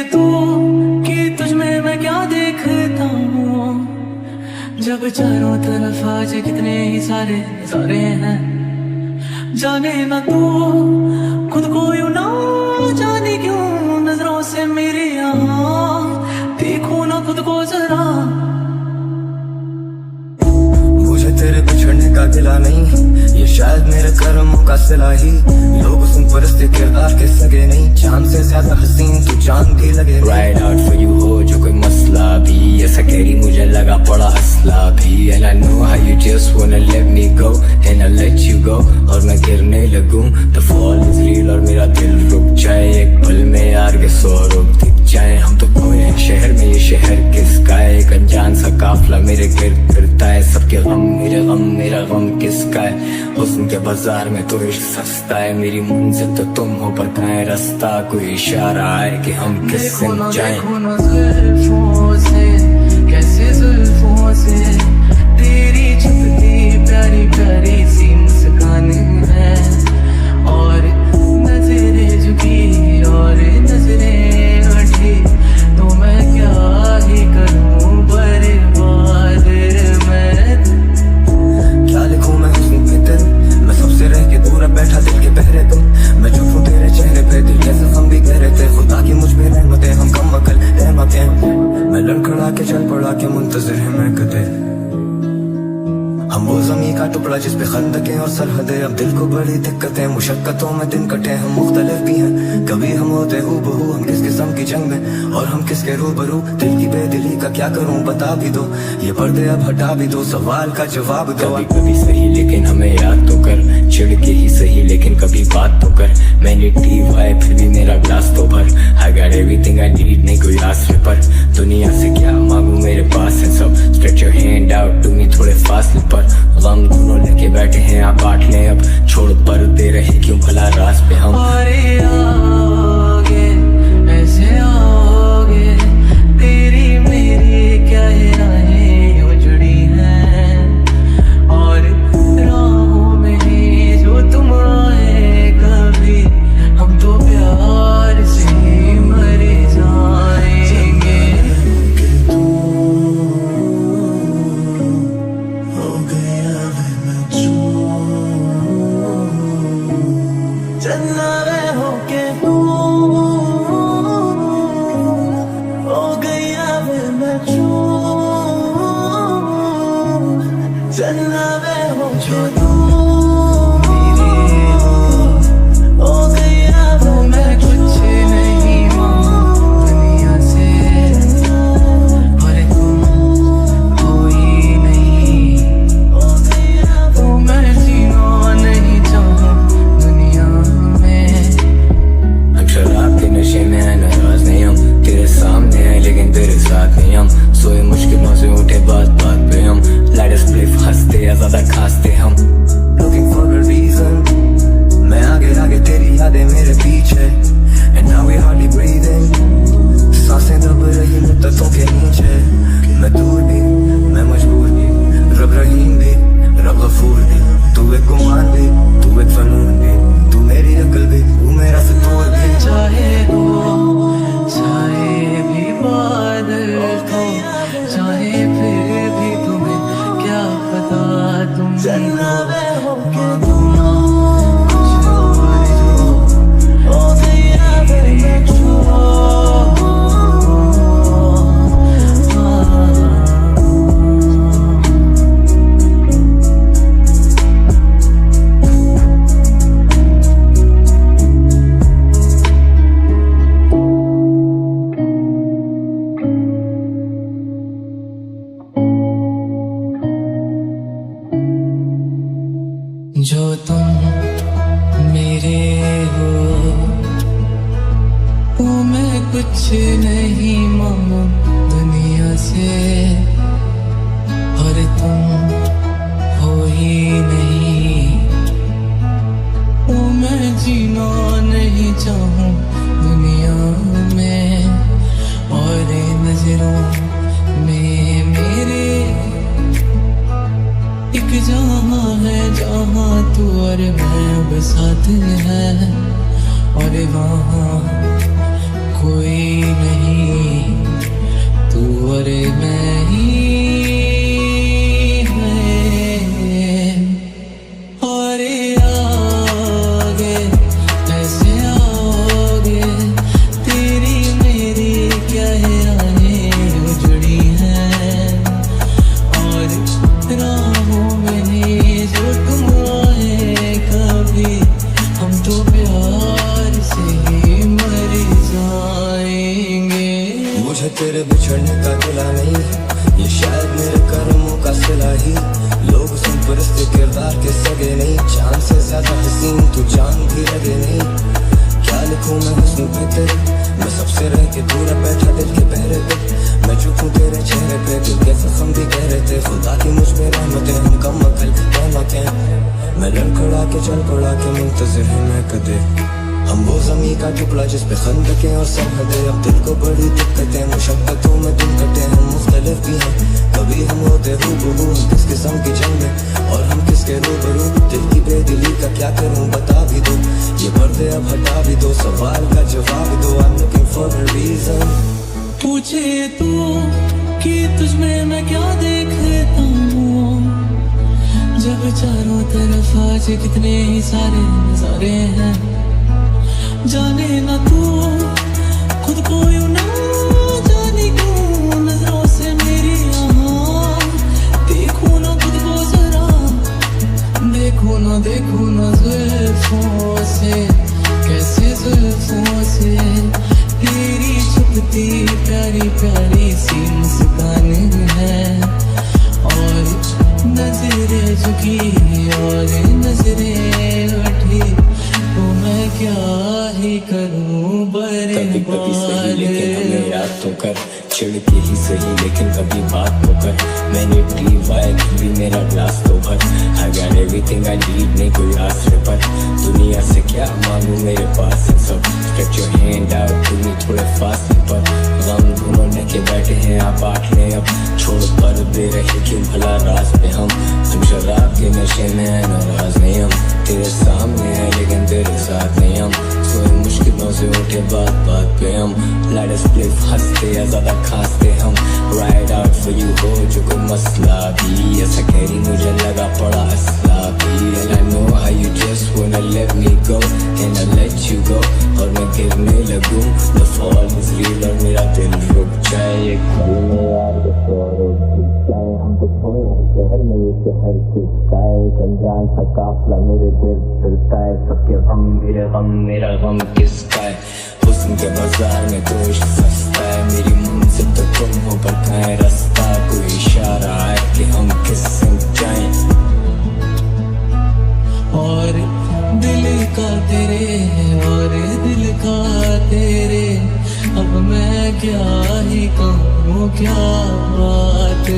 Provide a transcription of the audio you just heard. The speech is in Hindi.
तू कि तुझ में मैं क्या देखता हूँ। जब चारों तरफ आज कितने ही सारे नजारे हैं, जाने ना तू खुद को यूं ना जाने क्यों नजरों से मेरी यहाँ देखो ना खुद को जरा। मुझे तेरे बिछड़ने का गिला नहीं, ये शायद मेरे कर्मों का सिला ही। लोग सुन परस्ते किरदार के सगे नहीं, जान से ज्यादा हसीन तू जान भी लगे। राइड आउट फॉर यू हो जो कोई मसला भी, ऐसा कैरी मुझे लगा पड़ा हंसला भी। And I know how you just wanna let me go and I let you go, और मैं गिरने लगूं the fall is real और मेरा दिल रुक जाए एक पल में यार के सौ रूप दिख जाए। हम तो खोए हैं शहर में, ये शहर किसका है? एक अनजान सा काफिला मेरे गिर्द फिरता है, सबके गम मेरे गम मेरा गम किसका है? हुस्न के बाजार में तो इश्क सस्ता है, मेरी मंजिल तो तुम हो पर कहाँ रास्ता? कोई इशारा है कि हम किससे जाएं? देखो ना जुल्फों से, कैसे जुल्फों से तेरी छुपती प्यारी प्यारी सी मुस्कान है, और नजरें झुकी और नजरें उठी तो मैं क्या ही करूं बर्बाद मैं। क्या लिखूं मैं हुस्न पे दिल, मैं सबसे रह के दूर बैठा दिल के पहरे तुम। मैं चुप हूँ तेरे चेहरे पे, दिल जैसे हम भी कह रहे थे खुदा की मुझ पे रहमतें, हम कम अकल रहमतें। मैं लड़खड़ा के चल पड़ा के मुंतजिर है मैं कदे, हम वो ज़मीं का टुकड़ा जिस पे खंदकें और सरहदें। अब दिल को बड़ी दिक्कतें मुशक्कतों में दिन कटे, हम मुख्तलिफ भी हैं, कभी हम होते हूबहू। हम किस किस्म की जंग में और हम किसके रूबरू? दिल की बेदिली का क्या करूं बता भी दो, ये पर्दे अब हटा भी दो, सवाल का जवाब दो। कभी कभी सही लेकिन हमें याद तो कर, चिढ़ के ही सही लेकिन कभी बात तो कर। मैंने टीव है फिर भी मेरा ग्लास तो भर, I got everything I need, नहीं कोई आसरे पर। दुनिया से क्या मांगू मेरे पास है सब, stretch your hand out to me थोड़े फासले पर। गम दोनों लेके बैठे हैं आप बांट लें अब, छोड़ पर दे रहे क्यों भला रास पे हम। अरे आगे ऐसे आओगे, तेरी मेरी क्या राहें यूं जुड़ी हैं, और राहों में ही जो तुम आए कभी हम तो प्यार से मर जाएंगे। चलना वे होके तू हो गया वे मैं चलना वे हो जो तू मेरी हो गया वे मैं कुछ नहीं मांगू दुनिया से, और तुम हो ही नहीं हो गया तो मैं जीना नहीं चाहूँ दुनिया में। हम शराब के नशे में है नाराज नहीं हम, तेरे सामने है लेकिन तेरे साथ नहीं हम। सोए मुश्किलों से उठे बात बात पे हम, लाइट स्प्लिफ हंसते या ज्यादा खांसते हम। Looking for a reason, मैं आगे आगे तेरी यादें मेरे पीछे, and now we hardly breathing, सांसें दब रही मुद्दतों के नीचे। मैं दूर भी मैं मजबूर भी, रब रहीम भी रब गफूर भी, तू एक गुमान भी तू एक फनून भी, तू मेरी अकल भी तू मेरा फितूर भी। चाहे हो चाहे भी बादल हो, चाहे फिर भी तुम्हें क्या पता तुम चलना वे होके हो गया वे मैं जो तुम मेरे हो वो मैं कुछ नहीं मांगू दुनिया से, और तुम हो ही नहीं वो मैं जीना नहीं चाहूँ दुनिया में। और नजरों में मेरे एक जहाँ है जहाँ तू और मैं अब साथ है, और वहाँ कोई नहीं तू और मैं ही हैं। और आगे कैसे आओगे, तेरी मेरी क्या है आने जुड़ी हैं। और राहों में जो तुम आए कभी, हम तो प्यार से ही मर जाएंगे। मुझे तेरे बिछड़ने का गिला नहीं, ये शायद मेरे कर्मों का सिला ही। लोग सुन परस्ते किरदार के सगे नहीं, चांद से ज्यादा हसीन तू जान भी लगे नहीं। क्या लिखूं मैं हुस्न पे तेरे, मैं सबसे रह के दूर बैठा दिल के पहरे पे। मैं चुप हूँ तेरे चेहरे पे, दिल के जख्म भी गहरे थे। खुदा की मुझ पे रहमतें, हम कम अकल कहमतें। मैं लड़खड़ा के चल पड़ा के मुंतज़िर है मैं कदे। हम वो ज़मीं का टुकड़ा जिस पे खंदकें और सरहदें। अब दिल को बड़ी दिक्कतें, मुशक्क़तों में दिन कटे। हम मुख्तलिफ भी हैं, कभी हम होते रूबरू। हम किस किस्म की जंग में और हम किसके रूबरू। दिल की बेदिली का क्या करूं बता भी दो, ये पर्दे अब हटा भी दो। सवाल का जवाब दो, I'm looking for a reason। पूछे तू कि तुझ में मैं क्या देखता हूँ, जब चारों तरफ आज कितने ही सारे नजारे हैं। जाने ना तू खुद को यूं ना जाने क्यों, नजरों से मेरी यहाँ देखूं ना खुद को जरा। देखूं ना जुल्फों से, कैसे जुल्फों से तेरी छुपती प्यारी प्यारी सी मुस्कान है। और नजरें झुकी और नजरें उठी, तो मैं क्या ही करूं कभी कभी सही लेकिन हमें याद तो कर, चिढ़ के ही सही लेकिन कभी बात तो कर। मैंने टी वाई भी मेरा ग्लास तो भर। I got everything I need, नहीं कोई आश्रय पर। दुनिया से क्या मांगू मेरे पास है सब। Stretch your hand out to me थोड़े फास्ट पर। गम ढूंढने के बैठे हैं आप बांट ले अब। छोड़ पर दे रहे क्यों भला राज पे हम। तुम शराब के नशे में है नाराज नहीं हम। तेरे सामने है लेकिन तेरे साथ नहीं हम। सोए मुश्किलों से उठे बात बात पे हम। Let us play हंसते या ज्यादा खांसते हम। Ride out for you हो जो कोई मसला भी, ऐसा कहरी मुझे लगा पड़ा असला भी। And I know how you just wanna let me go and I let you go, और मैं गिरने लगूं। The fall is real और मेरा दिल रुक जाए। एक पल में यार जाए हम तो खोए शहर में, ये शहर किसका है। एक अनजान सा काफिला मेरे गिर्द फिरता है। सबके गम मेरे गम, मेरा गम किसका है। हुस्न के बाजार में तो इश्क सस्ता है। मेरी मंजिल तो तुम हो पर कहाँ है रास्ता। कोई इशारा है कि हम किस संग जाएं। और दिल का तेरे और दिल का तेरे, अब मैं क्या ही कहूँ क्या बात।